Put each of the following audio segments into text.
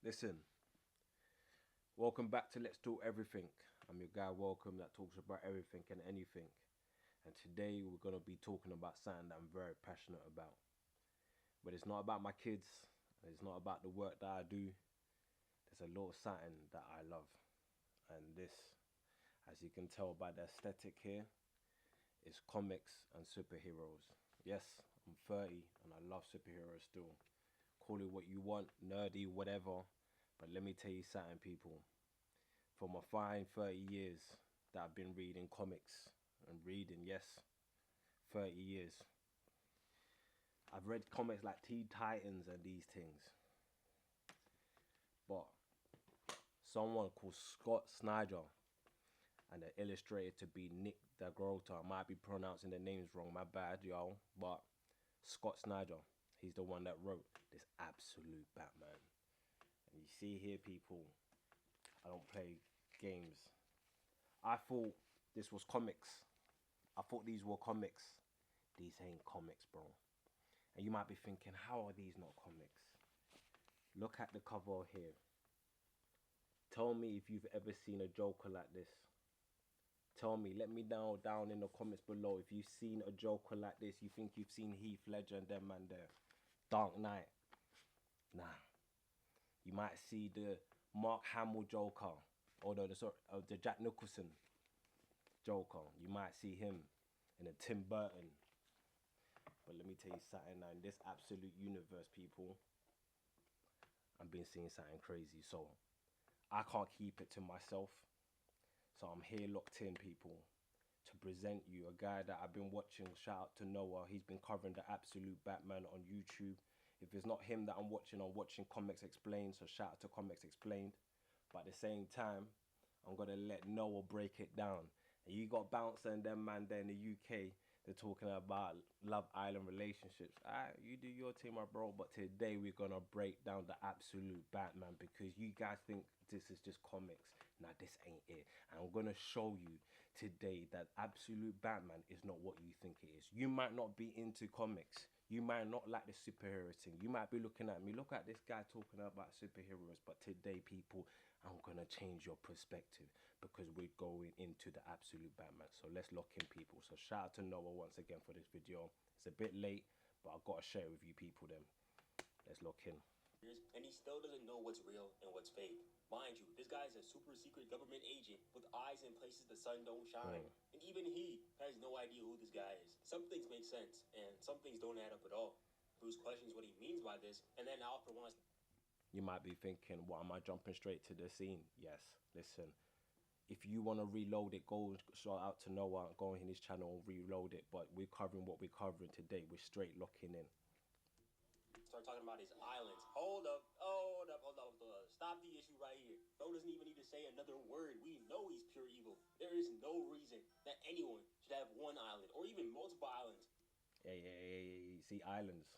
Listen, welcome back to Let's Talk Everything. I'm your guy, Welcome, that talks about everything and anything. And today we're going to be talking about something that I'm very passionate about. But it's not about my kids, it's not about the work that I do. There's a lot of something that I love. And this, as you can tell by the aesthetic here, is comics and superheroes. Yes, I'm 30 and I love superheroes still. Call it what you want, nerdy, whatever. But let me tell you something, people. For my fine 30 years that I've been reading comics and reading, yes, 30 years. I've read comics like Teen Titans and these things. But someone called Scott Snyder and the illustrator to be Nick DeGrota. I might be pronouncing the names wrong, my bad, y'all. But Scott Snyder, he's the one that wrote this absolute Batman. And you see here, people, I don't play games. I thought this was comics. I thought these were comics. These ain't comics, bro. And you might be thinking, how are these not comics? Look at the cover here. Tell me if you've ever seen a Joker like this. Tell me, let me know down in the comments below if you've seen a Joker like this. You think you've seen Heath Ledger and them man there. Dark Knight. Nah. You might see the Mark Hamill Joker. Or the Jack Nicholson Joker. You might see him in a Tim Burton. But let me tell you something now. In this absolute universe, people, I've been seeing something crazy. So I can't keep it to myself. So I'm here locked in, people, to present you a guy that I've been watching. Shout out to Noah. He's been covering the absolute Batman on YouTube. If it's not him that I'm watching Comics Explained. So shout out to Comics Explained. But at the same time, I'm going to let Noah break it down. And you got Bouncer and them man there in the UK. They're talking about Love Island relationships. Alright, you do your thing, my bro. But today we're going to break down the absolute Batman. Because you guys think this is just comics. Nah, this ain't it. And I'm going to show you today that absolute Batman is not what you think it is. You might not be into comics. You might not like the superhero thing. You might be looking at me. Look at this guy talking about superheroes. But today, people, I'm going to change your perspective. Because we're going into the absolute Batman. So let's lock in, people. So shout out to Noah once again for this video. It's a bit late, but I've got to share it with you people then. Let's lock in. And he still doesn't know what's real and what's fake. Mind you, this guy is a super secret government agent with eyes in places the sun don't shine. And even he has no idea who this guy is. Some things make sense, and some things don't add up at all. Bruce questions what he means by this, and then Alfred wants... You might be thinking, what, am I jumping straight to the scene? Yes, listen. If you want to reload it, go shout out to Noah, go on his channel and reload it. But we're covering what we're covering today. We're straight locking in. Start talking about his islands. Hold up. Stop the issue right here. Bro doesn't even need to say another word. We know he's pure evil. There is no reason that anyone should have one island or even multiple islands. Hey, see, islands.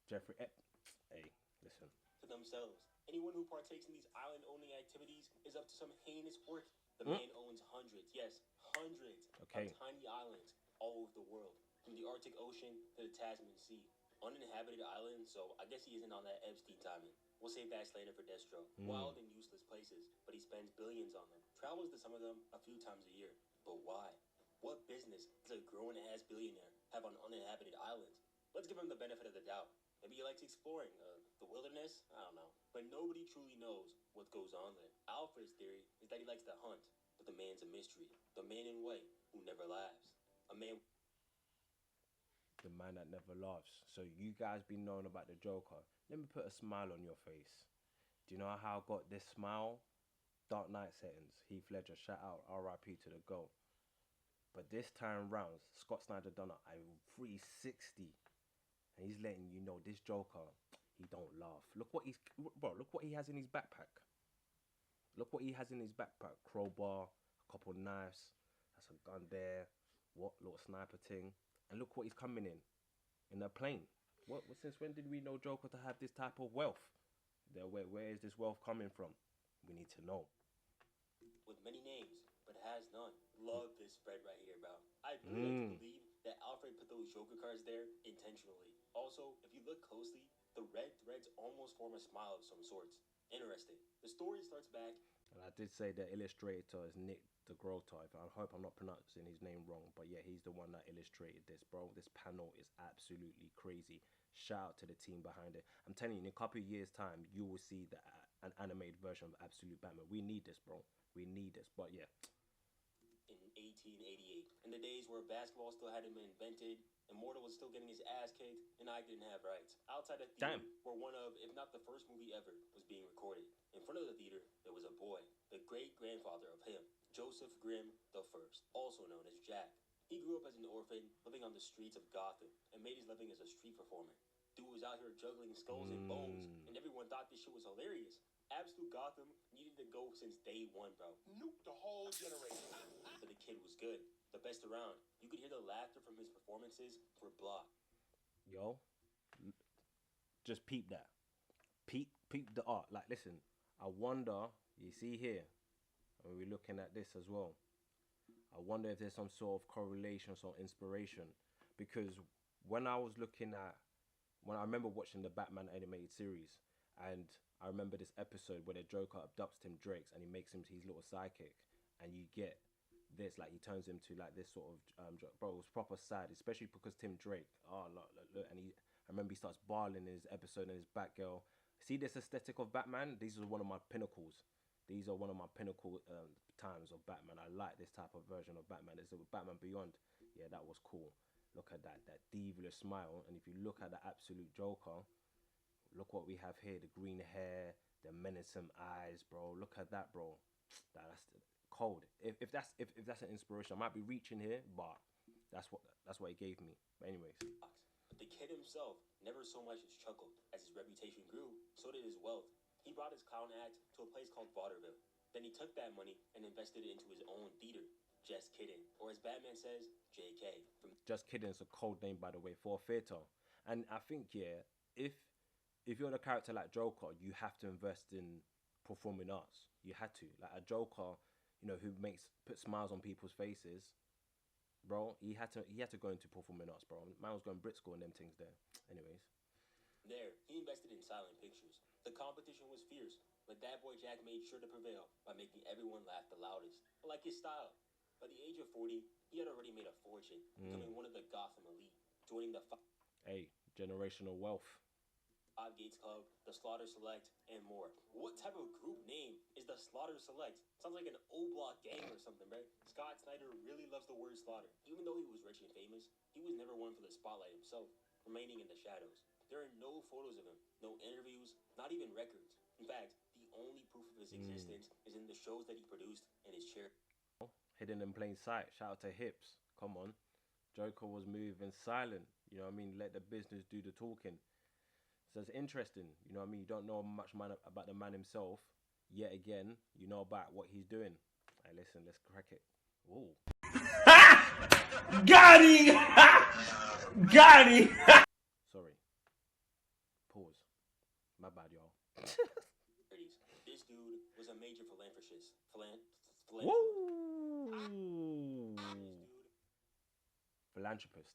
Jeffrey, hey, listen. To themselves. Anyone who partakes in these island-owning activities is up to some heinous work. The man owns hundreds, yes, hundreds of tiny islands all over the world. From the Arctic Ocean to the Tasman Sea. Uninhabited islands, so I guess he isn't on that Epstein timing. We'll save that later for Destro. Wild and useless places, but he spends billions on them. Travels to some of them a few times a year. But why? What business does a grown-ass billionaire have on uninhabited islands? Let's give him the benefit of the doubt. Maybe he likes exploring the wilderness? I don't know. But nobody truly knows what goes on there. Alfred's theory is that he likes to hunt, but the man's a mystery. The man in white who never laughs. A man... The man that never laughs. So you guys been knowing about the Joker. Let me put a smile on your face. Do you know how I got this smile? Dark Knight settings. Heath Ledger, shout out, RIP to the GOAT. But this time round, Scott Snyder done a 360. And he's letting you know this Joker, he don't laugh. Look what he has in his backpack. Look what he has in his backpack. Crowbar, a couple knives, that's a gun there. What little sniper thing. And look what he's coming in a plane. What since when did we know Joker to have this type of wealth? Where is this wealth coming from? We need to know. With many names, but has none. Love this spread right here, bro. I really like to believe that Alfred put those Joker cards there intentionally. Also, if you look closely, the red threads almost form a smile of some sorts. Interesting. The story starts back. And I did say the illustrator is Nick the Grota. I hope I'm not pronouncing his name wrong, but yeah, he's the one that illustrated this, bro. This panel is absolutely crazy. Shout out to the team behind it. I'm telling you, in a couple of years' time, you will see an animated version of Absolute Batman. We need this, bro. We need this. But yeah, In 1888, in the days where basketball still hadn't been invented, Immortal was still getting his ass kicked, and I didn't have rights. Outside the theater, where one of, if not the first movie ever, was being recorded. In front of the theater, there was a boy, the great-grandfather of him, Joseph Grimm the First, also known as Jack. He grew up as an orphan, living on the streets of Gotham, and made his living as a street performer. Dude was out here juggling skulls and bones, and everyone thought this shit was hilarious. Absolute Gotham needed to go since day one, bro. Nuke the whole generation. But the kid was good, the best around. You could hear the laughter from his performances for block. yo, just peep that. Peep the art. Like, listen, I wonder, you see here, and we're looking at this as well. I wonder if there's some sort of correlation, some inspiration. Because when I was looking at, when I remember watching the Batman animated series, and I remember this episode where the Joker abducts Tim Drake and he makes him his little sidekick, and you get this, like, he turns him to like this sort of bro, it was proper sad, especially because Tim Drake, oh look, and I remember he starts bawling in his episode and his Batgirl. See this aesthetic of Batman? These are one of my pinnacles. These are one of my pinnacle times of Batman. I like this type of version of Batman. There's a Batman Beyond. Yeah, that was cool. Look at that devilish smile. And if you look at the absolute Joker, look what we have here. The green hair, the menacing eyes, bro. Look at that, bro. That's cold. If that's an inspiration, I might be reaching here, but that's what it gave me. But anyways. But the kid himself never so much as chuckled. As his reputation grew, so did his wealth. He brought his clown act to a place called Vaudeville. Then he took that money and invested it into his own theater. Just kidding. Or as Batman says, JK. Just kidding is a code name, by the way, for a theater. And I think, yeah, if you're the character like Joker, you have to invest in performing arts. You had to. Like a Joker, you know, who put smiles on people's faces, bro, he had to go into performing arts, bro. Man was going Brit school and them things there. Anyways. There, he invested in silent pictures. The competition was fierce, but that boy Jack made sure to prevail by making everyone laugh the loudest. I like his style. By the age of 40, he had already made a fortune, becoming one of the Gotham elite, joining the generational wealth. Five Gates Club, the Slaughter Select, and more. What type of group name is the Slaughter Select? Sounds like an O-Block gang or something, right? Scott Snyder really loves the word slaughter. Even though he was rich and famous, he was never one for the spotlight himself, remaining in the shadows. There are no photos of him, no interviews, not even records. In fact, the only proof of his existence is in the shows that he produced and his chair. Hidden in plain sight. Shout out to Hips. Come on. Joker was moving silent. You know what I mean? Let the business do the talking. So it's interesting. You know what I mean? You don't know much about the man himself. Yet again, you know about what he's doing. Hey, listen, let's crack it. Whoa. Got him! Got him! Sorry. Pause. My bad, y'all. This dude was a major philanthropist. Woo! Philanthropist.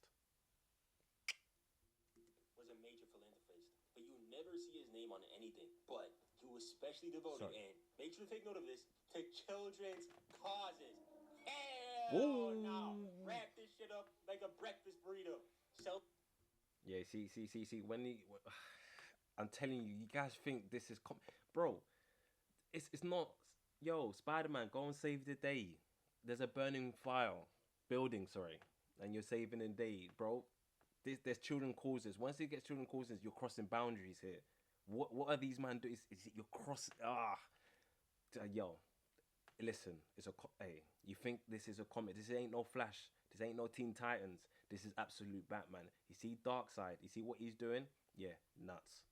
Was a major philanthropist, but you never see his name on anything. But he was specially devoted, and make sure to take note of this, to children's causes. Hell no! Wrap this shit up like a breakfast burrito. Yeah, see. I'm telling you, you guys think this is bro? It's not. Yo, Spider-Man, go and save the day. There's a burning building, and you're saving the day, bro. There's children causes. Once it gets children causes, you're crossing boundaries here. What are these man doing? Is it you're crossing? Yo, listen. Hey, you think this is a comic? This ain't no Flash. This ain't no Teen Titans. This is absolute Batman. You see Darkseid. You see what he's doing? Yeah, nuts.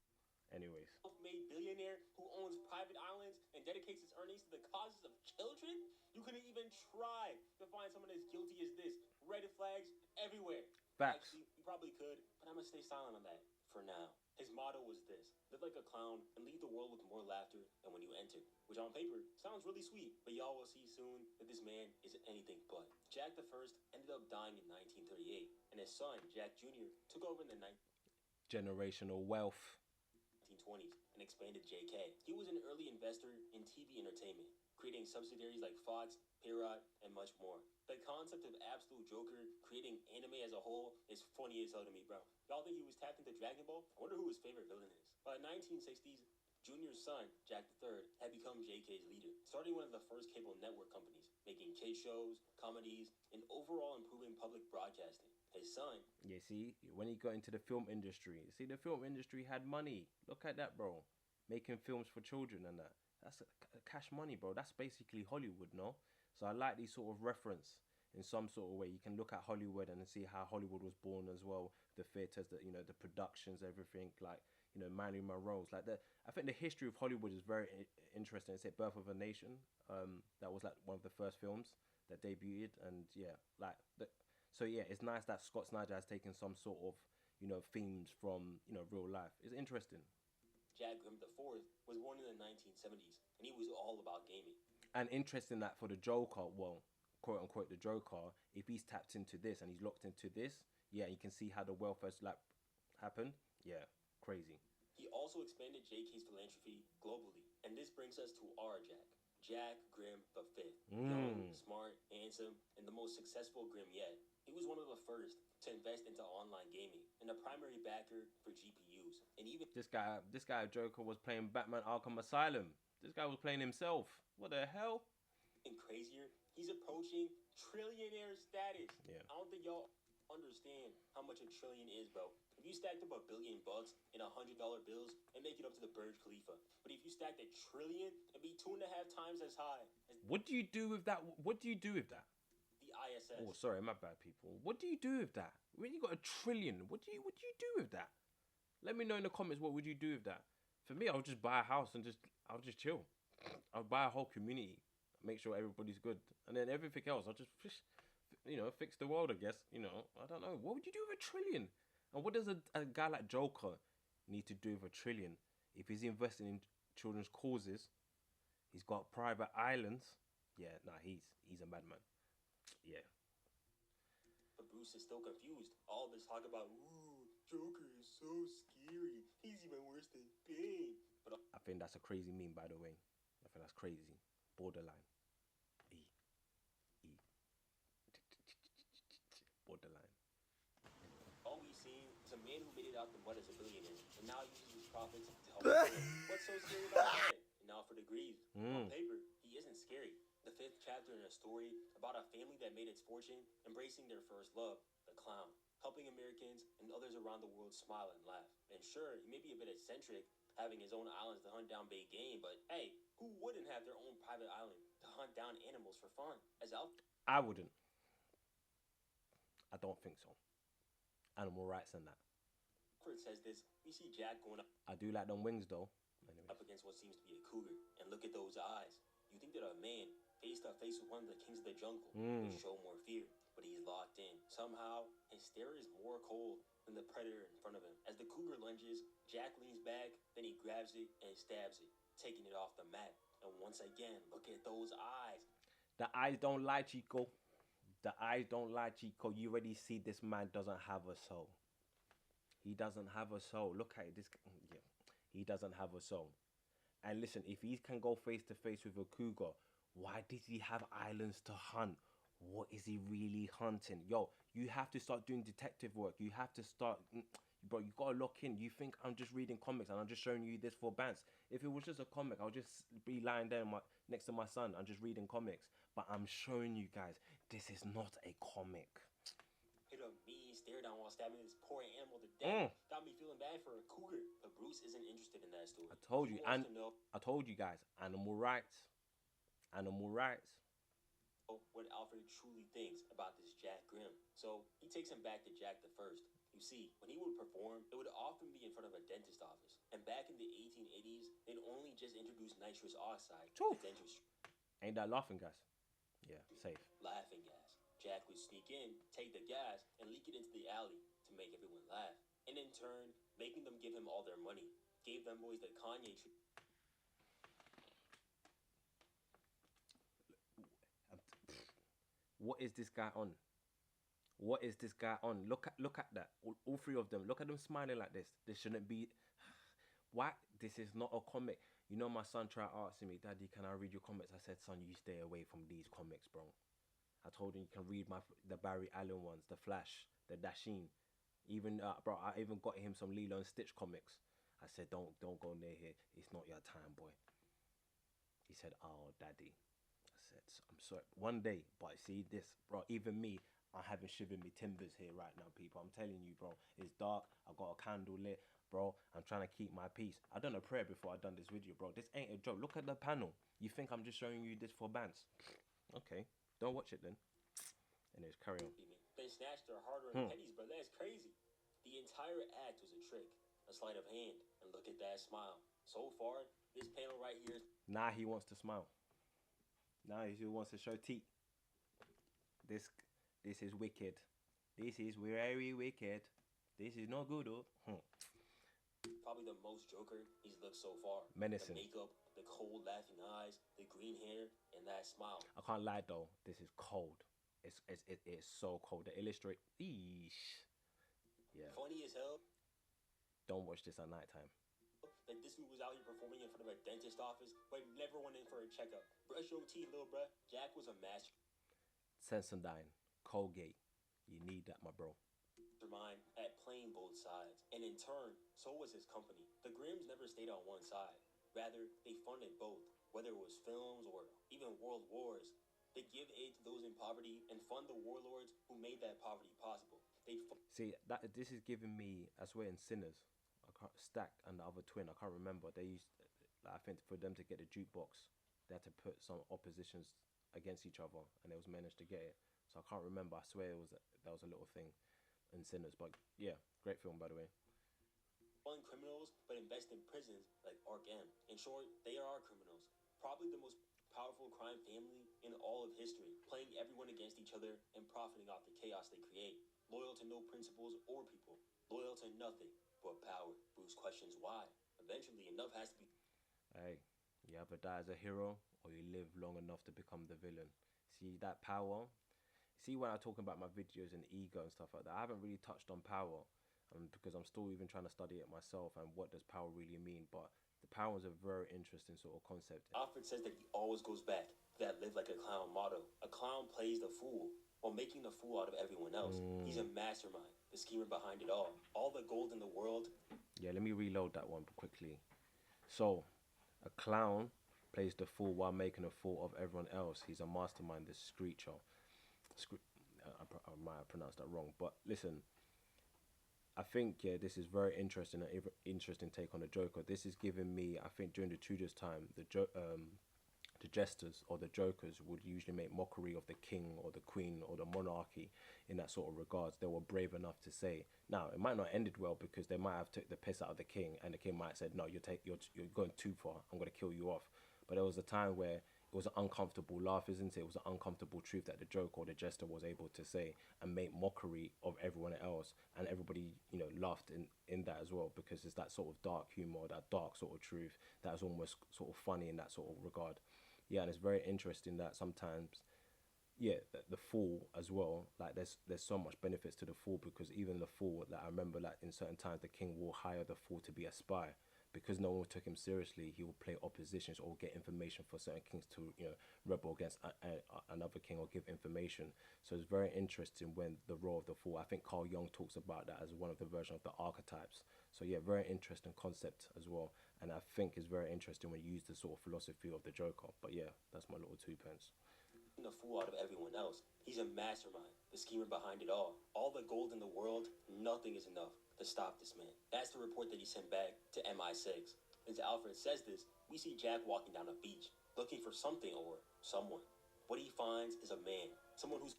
Anyways. Self-made billionaire who owns private islands and dedicates his earnings to the causes of children? You couldn't even try to find someone as guilty as this. Red flags everywhere. Facts. Actually, you probably could, but I'm gonna stay silent on that for now. His motto was this: live like a clown and leave the world with more laughter than when you enter. Which on paper sounds really sweet, but y'all will see soon that this man isn't anything but. Jack the First ended up dying in 1938, and his son, Jack Jr., took over in the generational wealth. 1920s. and expanded JK. He was an early investor in TV entertainment, creating subsidiaries like Fox, Pirate, and much more. The concept of Absolute Joker creating anime as a whole is funny as hell to me, bro. Y'all think he was tapped into Dragon Ball? I wonder who his favorite villain is. By the 1960s, Junior's son, Jack III, had become JK's leader, starting one of the first cable network companies, making kid shows, comedies, and overall improving public broadcasting. His son... Yeah, see, when he got into the film industry, see, the film industry had money. Look at that, bro. Making films for children and that. That's cash money, bro. That's basically Hollywood, no? So I like these sort of reference in some sort of way. You can look at Hollywood and see how Hollywood was born as well. The theaters, the the productions, everything, like, Marilyn Monroe's. Like, I think the history of Hollywood is very interesting. It's like Birth of a Nation. That was like one of the first films that debuted, and yeah, like so yeah, it's nice that Scott Snyder has taken some sort of themes from real life. It's interesting. Jack Grimm IV was born in the 1970s, and he was all about gaming. And interesting that for the Joker, well, quote unquote, the Joker, if he's tapped into this and he's locked into this, yeah, you can see how the wealth has like happened. Yeah, crazy. He also expanded JK's philanthropy globally, and this brings us to our Jack. Jack Grimm V. Young, smart, handsome, and the most successful Grimm yet. He was one of the first to invest into online gaming and a primary backer for GPUs. And even this guy Joker was playing Batman Arkham Asylum. This guy was playing himself. What the hell? And crazier, he's approaching trillionaire status. Yeah. I don't think y'all understand how much a trillion is, bro. If you stacked up $1 billion in $100 bills and make it up to the Burj Khalifa, but if you stacked a trillion, it'd be 2.5 times as high as what do you do with that? What do you do with that? the ISS. Oh, sorry, my bad, people. What do you do with that? When you got a trillion, what do you do with that? Let me know in the comments. What would you do with that? For me, I would just buy a house and I'll just chill. I'll buy a whole community, make sure everybody's good, and then everything else, I'll just fix the world, I guess. I don't know. What would you do with a trillion? And what does a guy like Joker need to do with a trillion? If he's investing in children's causes, he's got private islands. Yeah, nah, he's a madman. Yeah. But Bruce is still confused. All this talk about, ooh, Joker is so scary. He's even worse than Bane. But I think that's a crazy meme, by the way. I think that's crazy. Borderline. Borderline. all we've seen is a man who made it out the mud as a billionaire, and now uses his profits to help people. What's so scary about that? And now for degrees. On paper, he isn't scary. The 5th chapter in a story about a family that made its fortune, embracing their first love, the clown, helping Americans and others around the world smile and laugh. And sure, he may be a bit eccentric, having his own islands to hunt down big game, but hey, who wouldn't have their own private island to hunt down animals for fun? I wouldn't. I don't think so. Animal rights and that. Alfred says this, we see Jack going up I do like them wings though. Anyways. against what seems to be a cougar, and look at those eyes. You think that a man face to face with one of the kings of the jungle would show more fear, but he's locked in. Somehow, his stare is more cold than the predator in front of him. As the cougar lunges, Jack leans back, then he grabs it and stabs it, taking it off the mat. And once again, look at those eyes. The eyes don't lie, Chico. The eyes don't lie, Chico. You already see this man doesn't have a soul. He doesn't have a soul. Look at this. Yeah, he doesn't have a soul. And listen, if he can go face to face with a cougar, why did he have islands to hunt? What is he really hunting? Yo, you have to start doing detective work. You have to start, bro, you gotta lock in. You think I'm just reading comics and I'm just showing you this for bants. If it was just a comic, I'll just be lying there next to my son. I'm just reading comics. But I'm showing you guys, this is not a comic. Hit a mean stare down while stabbing this poor animal to death. Got me feeling bad for a cougar. But Bruce isn't interested in that story. I told you, He wants and to know I told you guys, animal rights. Animal rights. what Alfred truly thinks about this Jack Grimm. So he takes him back to Jack the First. You see, when he would perform, it would often be in front of a dentist office. And back in the 1880s, they'd only just introduced nitrous oxide to dentistry. Ain't that laughing gas? Yeah, safe. Laughing gas. Jack would sneak in, take the gas, and leak it into the alley to make everyone laugh. And in turn, making them give him all their money. Gave them boys the Kanye treatment. What is this guy on? What is this guy on? Look at that. All three of them. Look at them smiling like this. This shouldn't be. Why? this is not a comic. You know, my son tried asking me, Daddy, can I read your comics? I said, son, you stay away from these comics, bro. I told him you can read the Barry Allen ones, the Flash, the Dashin. Even bro, I even got him some Lilo and Stitch comics. I said, don't go near here. It's not your time, boy. He said, oh, Daddy. I said, I'm sorry. One day, but see this, bro. Even me, I'm having shivering me timbers here right now, people. I'm telling you, bro. It's dark. I got a candle lit, bro. I'm trying to keep my peace. I done a prayer before I done this video, bro. This ain't a joke. Look at the panel. You think I'm just showing you this for bands? Okay, don't watch it then. Anyways, carry on. They snatched their hard-earned pennies, bro. That's crazy. The entire act was a trick, a sleight of hand, and look at that smile. So far, this panel right here. Now he wants to smile. Now he wants to show teeth. This is wicked. This is very wicked. This is not good, though. Probably the most Joker he's looked so far. Menacing. The makeup, the cold laughing eyes, the green hair, and that smile. I can't lie though. This is cold. It's so cold. The illustrate. Eesh. Yeah. Funny as hell. Don't watch this at nighttime. That this dude was out here performing in front of a dentist office, but never went in for a checkup. Brush your teeth, little bruh. Jack was a master. Sensodyne, Colgate. You need that, my bro. Mind at playing both sides, and in turn, so was his company. The Grims never stayed on one side. Rather, they funded both, whether it was films or even world wars. They give aid to those in poverty and fund the warlords who made that poverty possible. See that this is giving me, I swear, in Sinners, I can't Stack and the other twin. I can't remember. They used, I think, for them to get the jukebox, they had to put some oppositions against each other, and they was managed to get it. So I can't remember. I swear that was a little thing in Sinners, but yeah, great film by the way. Fund criminals, but invest in prisons like Ark M. In short, they are our criminals. Probably the most powerful crime family in all of history, playing everyone against each other and profiting off the chaos they create. Loyal to no principles or people. Loyal to nothing but power. Bruce questions why. Eventually, enough has to be. Hey, you either die as a hero or you live long enough to become the villain. See that power? See, when I'm talking about my videos and ego and stuff like that, I haven't really touched on power, because I'm still even trying to study it myself and what does power really mean. But the power is a very interesting sort of concept. Alfred says that he always goes back to that live like a clown motto. A clown plays the fool while making the fool out of everyone else. He's a mastermind, the schemer behind it all. All the gold in the world. Yeah, let me reload that one quickly. So, a clown plays the fool while making a fool of everyone else. He's a mastermind, the screecher. I might have pronounced that wrong, but listen, I think this is very interesting, an interesting take on the Joker. This is giving me, I think, during the Tudors time, the jesters or the jokers would usually make mockery of the king or the queen or the monarchy in that sort of regards. They were brave enough to say. Now, it might not have ended well because they might have took the piss out of the king, and the king might have said, no, you're going too far. I'm going to kill you off. But there was a time where it was an uncomfortable laugh, isn't it? It was an uncomfortable truth that the joke or the jester was able to say and make mockery of everyone else, and everybody, laughed in that as well, because it's that sort of dark humor, that dark sort of truth that is almost sort of funny in that sort of regard. Yeah, and it's very interesting that sometimes, the fool as well, like there's so much benefits to the fool, because even the fool, like I remember, like in certain times the king will hire the fool to be a spy, because no one took him seriously. He will play oppositions or get information for certain kings to rebel against another king or give information. So it's very interesting when the role of the fool. I think Carl Jung talks about that as one of the versions of the archetypes. So yeah, very interesting concept as well, and I think it's very interesting when you use the sort of philosophy of the Joker. But yeah, that's my little 2 pence. The fool out of everyone else. He's a mastermind, the schemer behind it all. All the gold in the world, nothing is enough to stop this man. That's the report that he sent back to MI6. As Alfred says this, we see Jack walking down a beach, looking for something or someone. What he finds is a man, someone who's...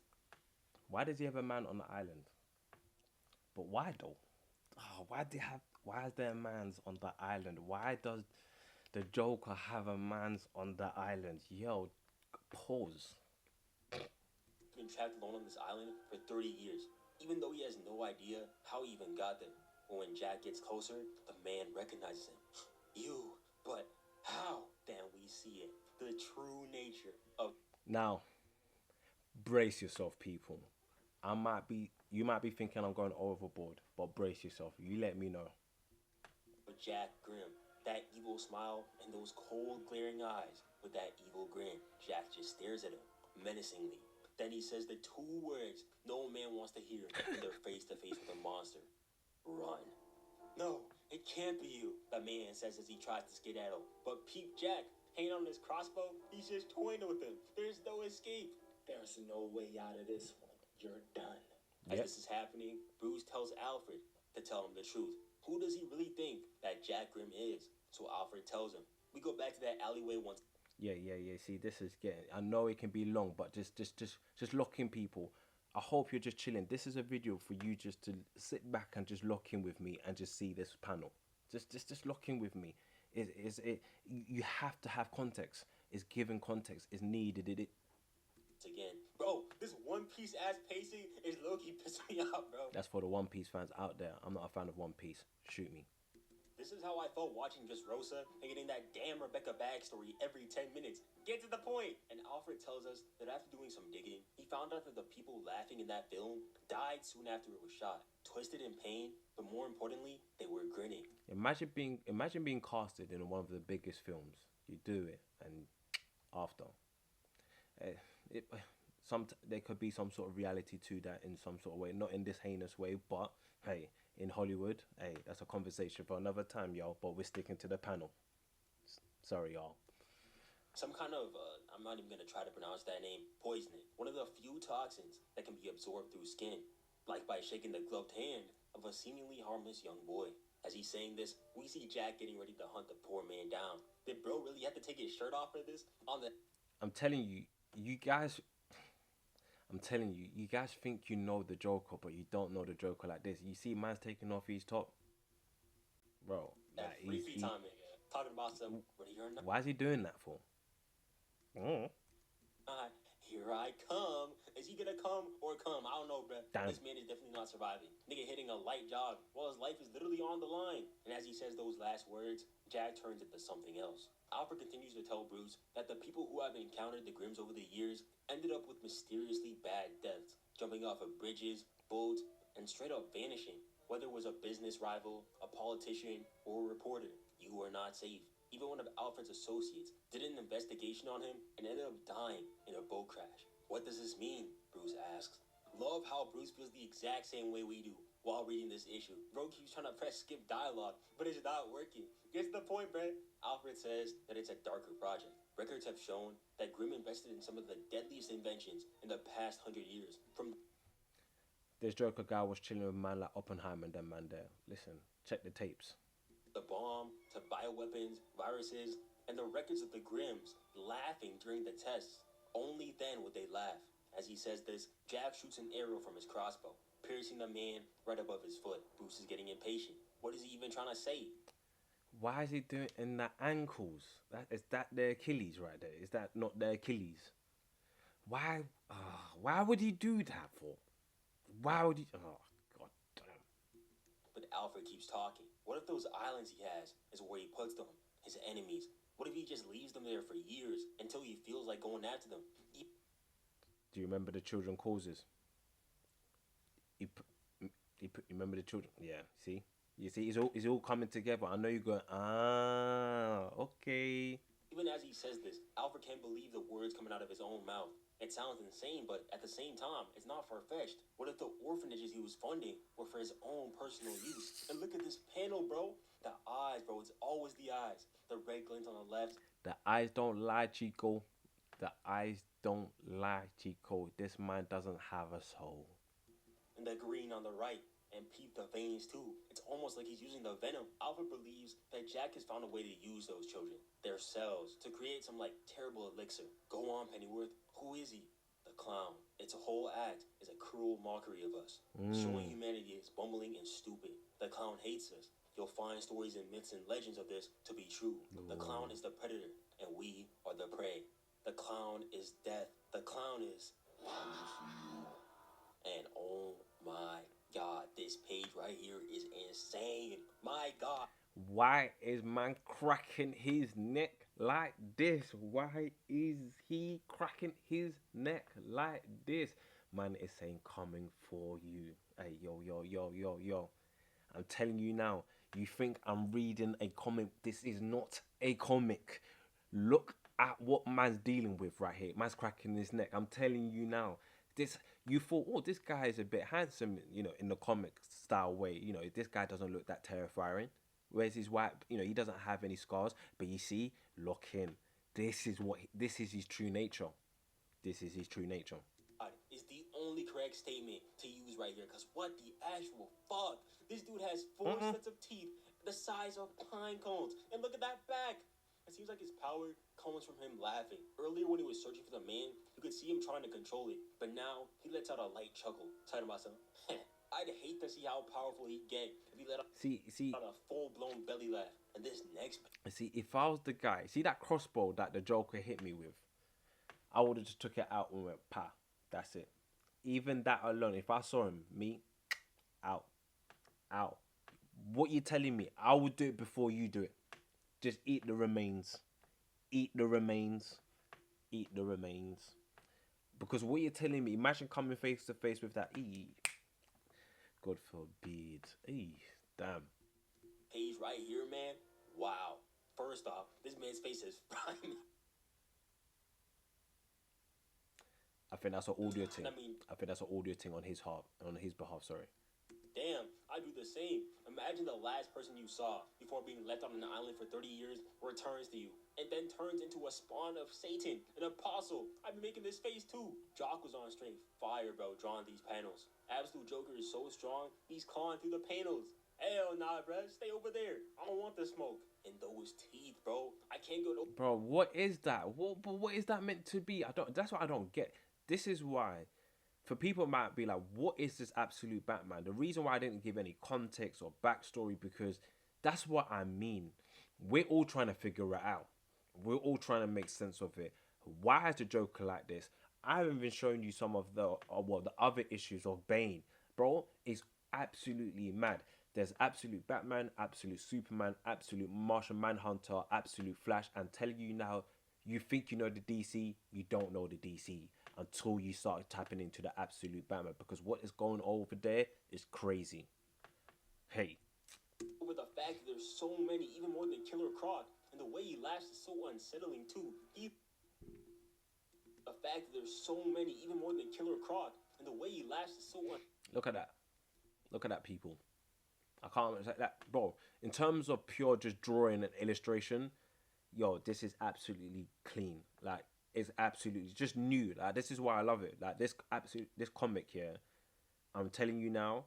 Why does he have a man on the island? But why though? Why is there a man's on the island? Why does the Joker have a man's on the island? Yo, pause. Been trapped alone on this island for 30 years, even though he has no idea how he even got there. But when Jack gets closer, the man recognizes him. You, but how? Then we see it, the true nature of... Now, brace yourself, people. You might be thinking I'm going overboard, but brace yourself. You let me know. Jack Grimm, That evil smile and those cold, glaring eyes with that evil grin. Jack just stares at him menacingly. Then he says the two words no man wants to hear when they're face to face with a monster. Run. No, it can't be you, the man says as he tries to skedaddle. But peep Jack, hanging on his crossbow, he's just toying with him. There's no escape. There's no way out of this one. You're done. As this is happening, Bruce tells Alfred to tell him the truth. Who does he really think that Jack Grimm is? So Alfred tells him. We go back to that alleyway once. Yeah. See, this is getting. I know it can be long, but just lock in, people. I hope you're just chilling. This is a video for you just to sit back and just lock in with me and just see this panel. Just lock in with me. You have to have context. It's given context. It's needed. Again, bro, this One Piece ass pacing is low-key pissing me off, bro. That's for the One Piece fans out there. I'm not a fan of One Piece. Shoot me. This is how I felt watching just Rosa and getting that damn Rebecca backstory every 10 minutes. Get to the point! And Alfred tells us that after doing some digging, he found out that the people laughing in that film died soon after it was shot. Twisted in pain, but more importantly, they were grinning. Imagine being casted in one of the biggest films. You do it, and after, there could be some sort of reality to that in some sort of way. Not in this heinous way, but hey, in Hollywood, hey, that's a conversation for another time, y'all. But we're sticking to the panel. Sorry, y'all. Some kind of, I'm not even going to try to pronounce that name, poisoning. One of the few toxins that can be absorbed through skin, like by shaking the gloved hand of a seemingly harmless young boy. As he's saying this, we see Jack getting ready to hunt the poor man down. Did bro really have to take his shirt off for this? I'm telling you, you guys think you know the Joker, but you don't know the Joker like this. You see man's taking off his top. Bro, he's talking about some. Why is he doing that for? Here I come. Is he gonna come or come? I don't know, bruh. Damn. This man is definitely not surviving. Nigga hitting a light jog while his life is literally on the line. And as he says those last words, Jack turns into something else. Alfred continues to tell Bruce that the people who have encountered the Grimms over the years ended up with mysteriously bad deaths, jumping off of bridges, boats, and straight up vanishing. Whether it was a business rival, a politician, or a reporter, you are not safe. Even one of Alfred's associates did an investigation on him and ended up dying in a boat crash. What does this mean? Bruce asks. Love how Bruce feels the exact same way we do while reading this issue. Bro keeps trying to press skip dialogue, but it's not working. Gets the point, bro. Alfred says that it's a darker project. Records have shown that Grimm invested in some of the deadliest inventions in the past 100 years. From this Joker guy was chilling with a man like Oppenheimer and them man there. Listen, check the tapes. The bomb, to bioweapons, viruses, and the records of the Grimms laughing during the tests. Only then would they laugh. As he says this, Jack shoots an arrow from his crossbow, piercing the man right above his foot. Bruce is getting impatient. What is he even trying to say? Why is he doing it in the ankles? Is that their Achilles right there? Is that not their Achilles? Why would he do that for? Why would he? Oh, God damn. But Alfred keeps talking. What if those islands he has is where he puts them, his enemies? What if he just leaves them there for years until he feels like going after them? Do you remember the children causes? You remember the children? Yeah, see? You see, it's all coming together. I know you're going, okay. Even as he says this, Alfred can't believe the words coming out of his own mouth. It sounds insane, but at the same time, it's not far-fetched. What if the orphanages he was funding were for his own personal use? And look at this panel, bro. The eyes, bro. It's always the eyes. The red glint on the left. The eyes don't lie, Chico. The eyes don't lie, Chico. This man doesn't have a soul. And the green on the right. And peep the veins too. It's almost like he's using the venom. Alfred believes that Jack has found a way to use those children, their cells, to create some terrible elixir. Go on, Pennyworth. Who is he? The clown. Its whole act is a cruel mockery of us, showing humanity is bumbling and stupid. The clown hates us. You'll find stories and myths and legends of this to be true. The clown is the predator, and we are the prey. The clown is death. The clown is... And oh my God, this page right here is insane. My God. Why is man cracking his neck like this? Why is he cracking his neck like this? Man is saying coming for you. Hey, yo. I'm telling you now, You think I'm reading a comic? This is not a comic. Look at what man's dealing with right here. Man's cracking his neck. I'm telling you now. This you thought, oh, this guy is a bit handsome, in the comic style way. This guy doesn't look that terrifying. Where's his wife? He doesn't have any scars. But you see, look him. This is his true nature. This is his true nature. Is the only correct statement to use right here. Because what the actual fuck? This dude has 4 sets of teeth the size of pine cones. And look at that back. It seems like his power comes from him laughing. Earlier when he was searching for the man, you could see him trying to control it. But now, he lets out a light chuckle. Saying to myself, I'd hate to see how powerful he'd get if he let out a full-blown belly laugh. And this next... See, if I was the guy, see that crossbow that the Joker hit me with? I would have just took it out and went, pa. That's it. Even that alone, if I saw him, out. What you telling me? I would do it before you do it. Just eat the remains. Eat the remains. Eat the remains. Because what you're telling me, imagine coming face to face with that. God forbid. Damn. Page right here, man. Wow. First off, this man's face is prime. I think that's an audio thing. I think that's an audio thing on his behalf. Sorry. Damn, I do the same. Imagine the last person you saw before being left on an island for 30 years returns to you and then turns into a spawn of Satan, an apostle. I've been making this face too. Jock was on straight fire, bro, drawing these panels. Absolute Joker is so strong, he's clawing through the panels. Hell nah, bro. Stay over there. I don't want the smoke. And those teeth, bro. I can't go to... Bro, what is that? What is that meant to be? That's what I don't get. This is why... For people might be like, what is this absolute Batman? The reason why I didn't give any context or backstory, because that's what I mean. We're all trying to figure it out. We're all trying to make sense of it. Why is the Joker like this? I haven't even shown you some of the other issues of Bane. Bro, it's absolutely mad. There's absolute Batman, absolute Superman, absolute Martian Manhunter, absolute Flash. I'm telling you now, you think you know the DC, you don't know the DC. Until you start tapping into the absolute Batman, because what is going on over there is crazy. Hey. Over the fact that there's so many, even more than Killer Croc, and the way he laughs is so unsettling too. The fact that there's so many, even more than Killer Croc, and the way he laughs is so Look at that. Look at that, people. I can't that, bro. In terms of pure just drawing and illustration, yo, this is absolutely clean. Like. It's absolutely just new. Like, this is why I love it. Like, this comic here, I'm telling you now,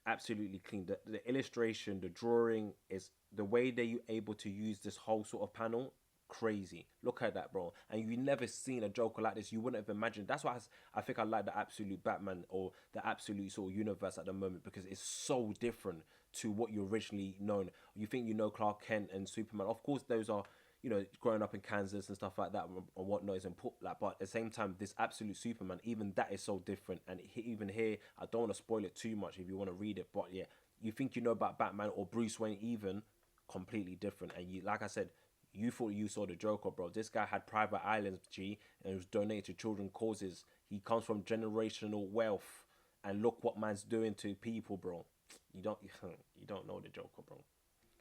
absolutely clean. The illustration, the drawing, is the way that you're able to use this whole sort of panel. Crazy. Look at that, bro. And you've never seen a Joker like this. You wouldn't have imagined. That's why I think I like the absolute Batman or the absolute sort of universe at the moment, because it's so different to what you originally known. You think you know Clark Kent and Superman. Of course, those are, growing up in Kansas and stuff like that and whatnot is important. Like, but at the same time, this absolute Superman, even that is so different. And even here, I don't want to spoil it too much if you want to read it. But yeah, you think you know about Batman or Bruce Wayne, even completely different. And you, like I said, you thought you saw the Joker, bro. This guy had private islands, G, and it was donated to children causes. He comes from generational wealth, and look what man's doing to people, bro. You don't know the Joker, bro.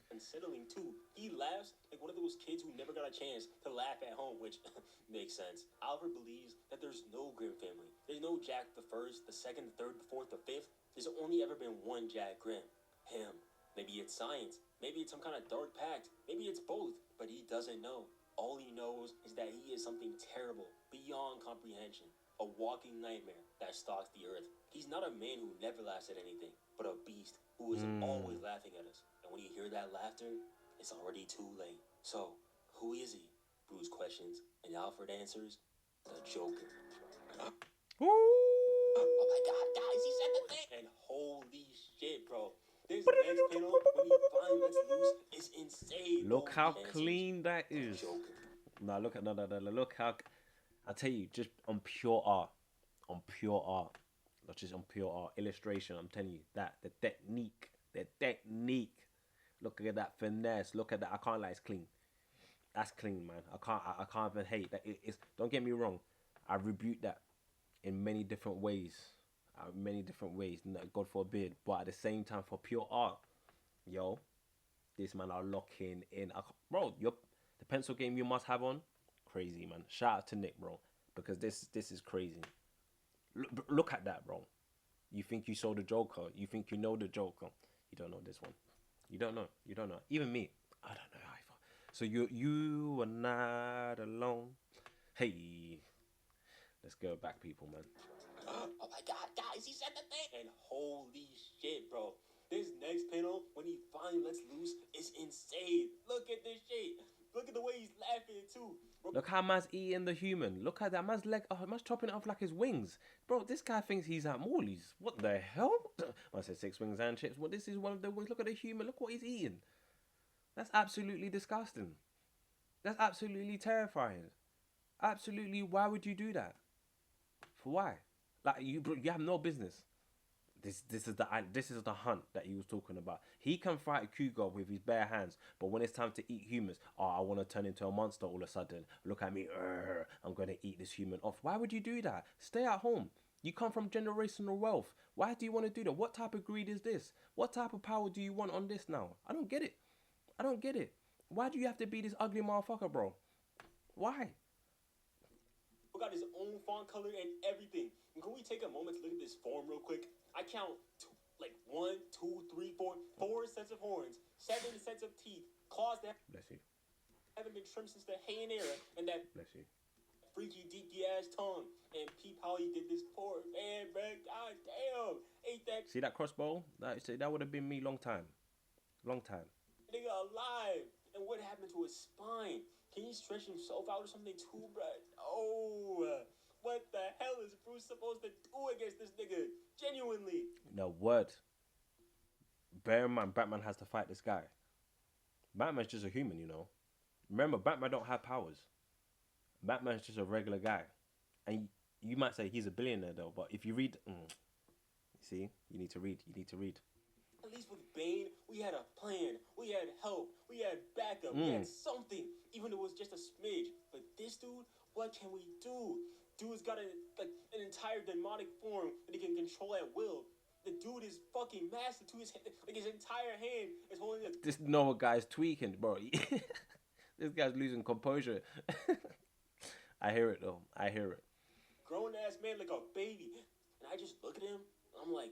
Unsettling too. He laughs like one of those kids who never got a chance to laugh at home, which makes sense. Alfred believes that there's no Grimm family. There's no Jack the First, the Second, the Third, the Fourth, the Fifth. There's only ever been one Jack Grimm. Him. Maybe it's science. Maybe it's some kind of dark pact. Maybe it's both. But he doesn't know. All he knows is that he is something terrible, beyond comprehension. A walking nightmare that stalks the earth. He's not a man who never laughs at anything, but a beast who is always laughing at us. And when you hear that laughter, it's already too late. So, who is he? Bruce questions, and Alfred answers, the Joker. Oh my God, guys, he said the thing! And holy shit, bro. This next panel, when he finally lets loose, is insane. Look how clean that is. No, look how... I tell you, just on pure art, not just on pure art, illustration, I'm telling you, the technique, look at that finesse, look at that, I can't lie, it's clean. That's clean, man. I can't even hate that. It's, don't get me wrong, I rebuke that in many different ways, God forbid, but at the same time, for pure art, yo, This man are locking in. Bro, the pencil game you must have on, crazy man. Shout out to Nick, bro, because this is crazy. Look at that, bro. You think you saw the Joker? You think you know the Joker? You don't know this one. You don't know. You don't know. Even me, I don't know either. So you are not alone. Hey, let's go back, people, man. Oh my God, guys, he said the thing. And holy shit, bro. This next panel, when he finally lets loose, is insane. Look at this shit. Look at the way he's laughing, too. Bro. Look how man's eating the human. Look at that man's leg. Oh, man's chopping it off like his wings. Bro, this guy thinks he's at Morley's. What the hell? I said 6 wings and chips. Well, this is one of the wings. Look at the human. Look what he's eating. That's absolutely disgusting. That's absolutely terrifying. Absolutely, why would you do that? For why? Like you have no business. This is the hunt that he was talking about. He can fight a cougar with his bare hands, but when it's time to eat humans, I want to turn into a monster all of a sudden. Look at me, I'm gonna eat this human off. Why would you do that? Stay at home. You come from generational wealth. Why do you want to do that? What type of greed is this? What type of power do you want on this now? I don't get it. I don't get it. Why do you have to be this ugly motherfucker, bro? Why? Got his own font color and everything. And can we take a moment to look at this form real quick? I count like 1, 2, 3, 4 sets of horns, 7 sets of teeth, claws that haven't been trimmed since the Heian era, and that freaky deaky ass tongue. And peep how he did this poor man, bro. God damn, ain't that? See that crossbow? That would have been me long time. Nigga alive. And what happened to his spine? Can he stretch himself out or something too, bro? Oh, what the hell is Bruce supposed to do against this nigga? Genuinely. No word. Bear in mind, Batman has to fight this guy. Batman's just a human, you know. Remember, Batman don't have powers. Batman's just a regular guy. And you might say he's a billionaire though, but if you read... see, you need to read. At least with Bane, we had a plan. We had help. We had backup. We had something. Even if it was just a smidge. But this dude, what can we do? Dude's got an entire demonic form that he can control at will. The dude is fucking massive to his hand. Like his entire hand is holding a... This normal guy's tweaking, bro. This guy's losing composure. I hear it though. Grown ass man like a baby. And I just look at him. And I'm like,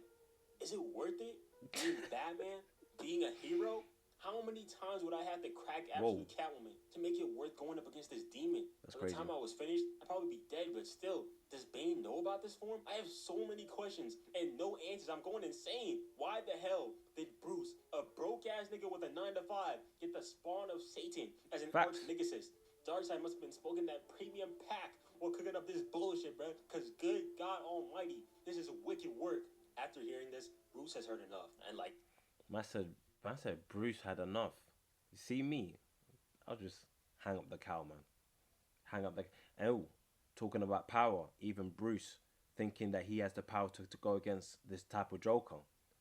is it worth it? Being Batman? Being a hero? How many times would I have to crack absolute Catwoman to make it worth going up against this demon? That's By the crazy. time I was finished, I'd probably be dead, but still, does Bane know about this form? I have so many questions and no answers. I'm going insane. Why the hell did Bruce, a broke-ass nigga with a 9-to-5, get the spawn of Satan as an arch-negacist? Darkseid must have been smoking that premium pack while cooking up this bullshit, bro. Because good God almighty, this is wicked work. After hearing this, Bruce has heard enough. And like... I said Bruce had enough. You see me? I'll just hang up the cow, man. Talking about power, even Bruce thinking that he has the power to go against this type of Joker.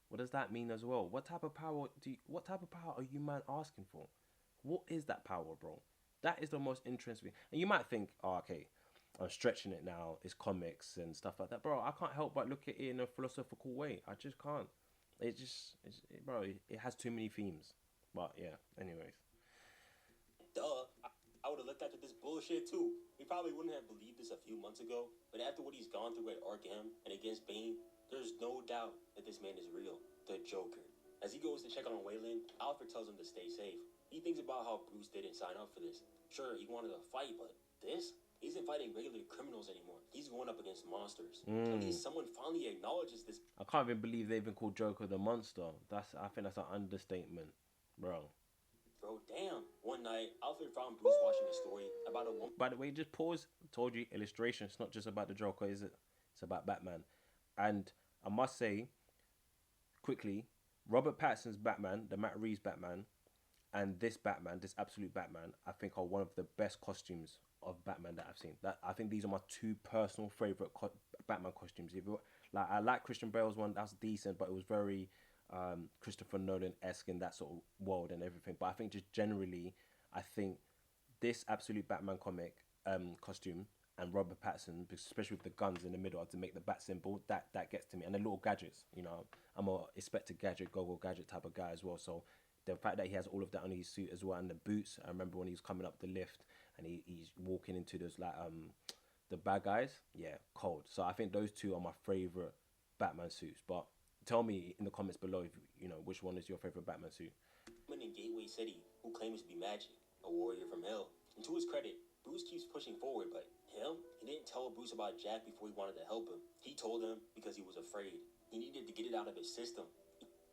What does that mean as well? What type of power are you man asking for? What is that power, bro? That is the most interesting. And you might think, oh, okay, I'm stretching it now. It's comics and stuff like that, bro. I can't help but look at it in a philosophical way. I just can't. It has too many themes. But yeah, anyways. Duh. I would have looked after this bullshit too. We probably wouldn't have believed this a few months ago, but after what he's gone through at Arkham and against Bane, there's no doubt that this man is real. The Joker. As he goes to check on Wayland, Alfred tells him to stay safe. He thinks about how Bruce didn't sign up for this. Sure, he wanted to fight, but this? He isn't fighting regular criminals anymore. He's going up against monsters. At least someone finally acknowledges this. I can't even believe they even called Joker the monster. I think that's an understatement, bro. Bro, damn. One night, Alfred found Bruce watching a story about a woman. By the way, just pause. I told you, illustration. It's not just about the Joker, is it? It's about Batman. And I must say, quickly, Robert Pattinson's Batman, the Matt Reeves Batman, and this Batman, this absolute Batman, I think are one of the best costumes of Batman that I've seen. I think these are my two personal favorite Batman costumes. I like Christian Bale's one, that's decent, but it was very Christopher Nolan-esque in that sort of world and everything. But I think just generally, I think this absolute Batman comic costume and Robert Pattinson, especially with the guns in the middle to make the bat symbol, that gets to me. And the little gadgets, I'm a Inspector Gadget, Go-Go Gadget type of guy as well. So the fact that he has all of that on his suit as well, and the boots. I remember when he was coming up the lift and he's walking into those like the bad guys. Yeah, cold. So I think those two are my favorite Batman suits. But tell me in the comments below if you know which one is your favorite Batman suit. In Gateway City, who claims to be Magic, a warrior from Hell. And to his credit, Bruce keeps pushing forward, but him, he didn't tell Bruce about Jack before he wanted to help him. He told him because he was afraid. He needed to get it out of his system.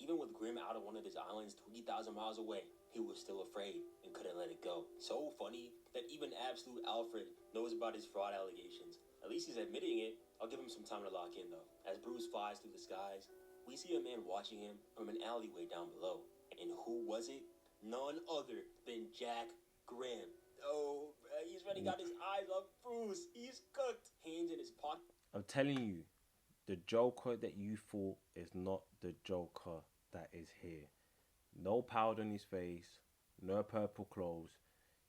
Even with Grim out of one of his islands 20,000 miles away, he was still afraid and couldn't let it go. So funny that even Absolute Alfred knows about his fraud allegations. At least he's admitting it. I'll give him some time to lock in, though. As Bruce flies through the skies, we see a man watching him from an alleyway down below. And who was it? None other than Jack Grimm. Oh, he's already got his eyes on Bruce. He's cooked. Hands in his pocket. I'm telling you, the Joker that you thought is not the Joker that is here. No powder on his face, no purple clothes.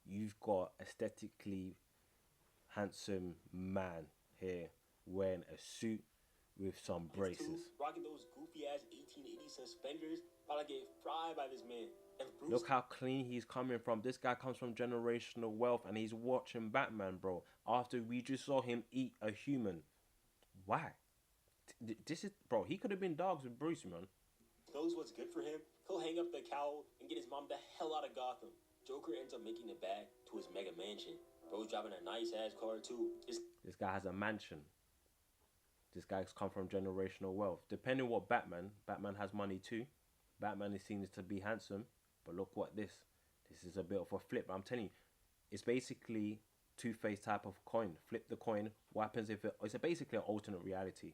You've got aesthetically handsome man here wearing a suit with some braces. Rocking those goofy ass 1880 suspenders. About to get fried by this man. And Bruce, look how clean he's coming from. This guy comes from generational wealth and he's watching Batman, bro. After we just saw him eat a human. Why? This is, bro, he could have been dogs with Bruce, man. Knows what's good for him. He'll hang up the cowl and get his mom the hell out of Gotham. Joker ends up making it back to his mega mansion. Bro's driving a nice ass car too. This guy has a mansion. This guy's come from generational wealth. Depending what Batman has money too. Batman is seen to be handsome, but look what this is a bit of a flip. I'm telling you, it's basically Two-Face type of coin. Flip the coin. What happens if it's basically an alternate reality?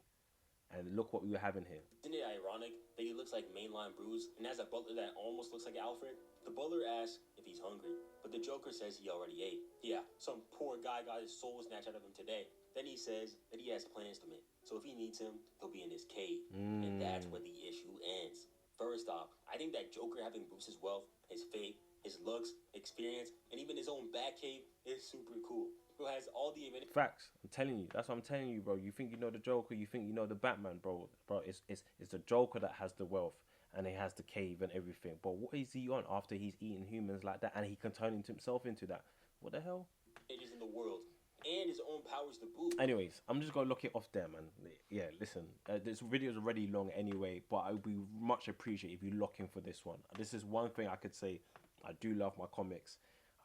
And look what we were having here. Isn't it ironic that he looks like mainline Bruce and has a butler that almost looks like Alfred? The butler asks if he's hungry, but the Joker says he already ate. Yeah, some poor guy got his soul snatched out of him today. Then he says that he has plans to make. So if he needs him, he'll be in his cave. And that's where the issue ends. First off, I think that Joker having Bruce's wealth, his faith, his looks, experience, and even his own Batcave is super cool. Bro has all the facts. I'm telling you, that's what I'm telling you, bro. You think you know the Joker, you think you know the Batman, bro. Bro, it's the Joker that has the wealth and he has the cave and everything. But what is he on after he's eating humans like that and he can turn himself into that? What the hell? It is in the world. And his own powers to boot. Anyways, I'm just gonna look it off there, man. Yeah, listen, this video is already long anyway, but I would be much appreciate if you lock in for this one. This is one thing I could say. I do love my comics.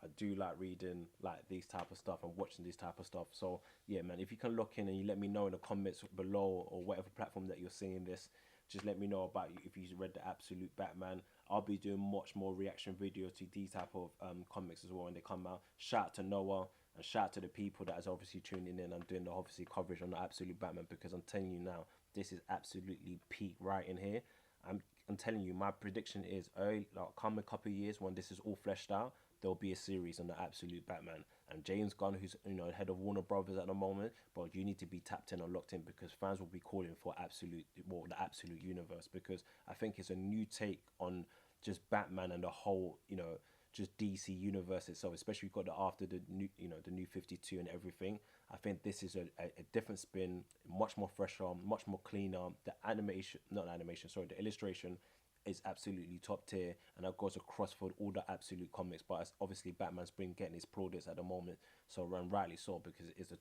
I do like reading like these type of stuff and watching this type of stuff. So yeah, man, if you can lock in and you let me know in the comments below or whatever platform that you're seeing this, just let me know about you if you read the Absolute Batman. I'll be doing much more reaction videos to these type of comics as well when they come out. Shout out to Noah and shout out to the people that is obviously tuning in and doing the obviously coverage on the Absolute Batman, because I'm telling you now, this is absolutely peak right in here. I'm telling you, my prediction is early, like come a couple of years when this is all fleshed out, there'll be a series on the Absolute Batman. And James Gunn, who's head of Warner Brothers at the moment, but you need to be tapped in or locked in, because fans will be calling for the Absolute universe, because I think it's a new take on just Batman and the whole just DC universe itself, especially got after the new the new 52 and everything. I think this is a different spin, much more fresher, much more cleaner. The illustration is absolutely top tier, and that goes across for all the Absolute comics. But it's obviously Batman's been getting his plaudits at the moment, so rightly so, because it's a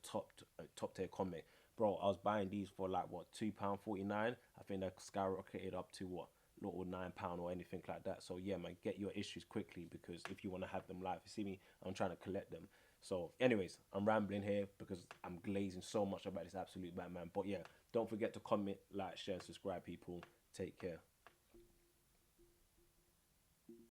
top tier comic. Bro, I was buying these for like what, £2.49. I think they skyrocketed up to what, little £9 or anything like that. So yeah, man, get your issues quickly, because if you want to have them live, you see me, I'm trying to collect them. So anyways, I'm rambling here because I'm glazing so much about this Absolute Batman. But yeah, don't forget to comment, like, share and subscribe, people. Take care.